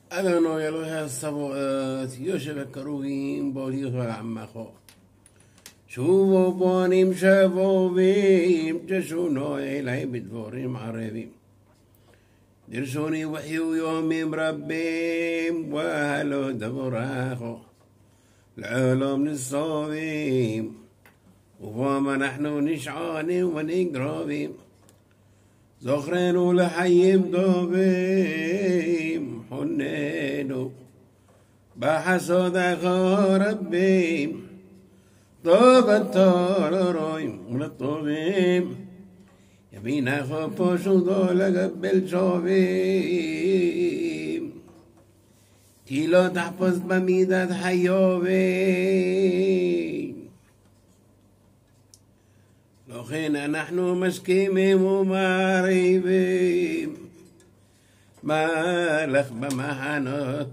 אדוני אלוהי הצבאות, יושב הכרובים באותיות ולעמך. שובו בונים שבובים, תשונו אלי בדבורים ערבים. דרשוני וחיו יומים רבים, והלא דבורך. العالم للصابين وفما نحن نشعان ونقربين زخرين لحيم دوبيم حنينو بحسود ربيم طوب التاررين من الطوبيم يمين خبوش دولك بالشوبيم تيلو تحفظ بميدة حيوبين لوخينا نحن مسكيمين وماريبين ما لخ بمحانات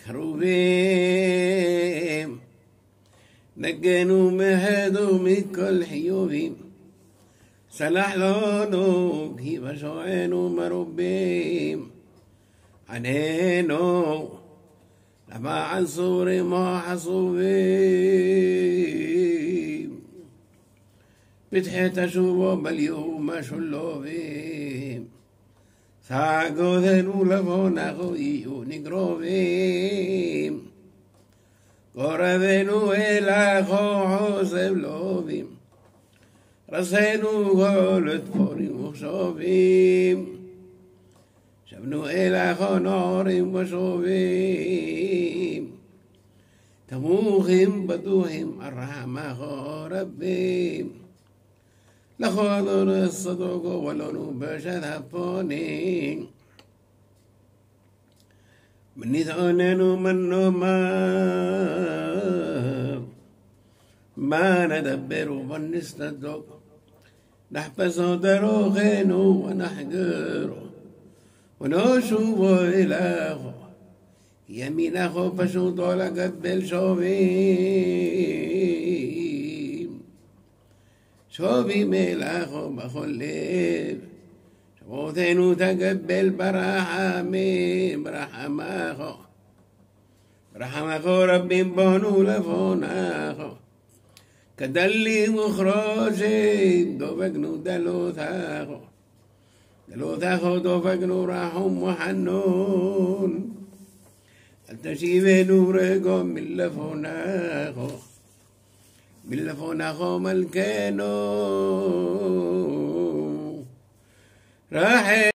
كروبين نجنو مهدو من كل حيوبين سلح لونو كيف شوعينو مربين عنينو لما عن صوري ما حصوبين بتحيت أشوفه باليوم ما شلوبين ساقو ذنو لفونا خويو نقروبين قربينو إلى خو حوسب لوبين رسينو قولت فوري وخشوبين شبنوا إلى خنار وشوبيم تموخهم بدوهم الرحمة ربيم لخاضر الصدق ولنو بشد هفونين من يثعننو منو ما ندبر ونستدق نحبس دروخينو ونحقره ونشوف إلهه يمينه فشوط لقبل شوبيم شوبيم إلهه بخليب شوثينو تقبل برحميم رحمه ربي بانو لفوناه كدلي مخرجي دوبقنو دلوثاه لو تاخذ فقنو راحم وحنون التشيب نوركم من لفوناخو ملكينو راح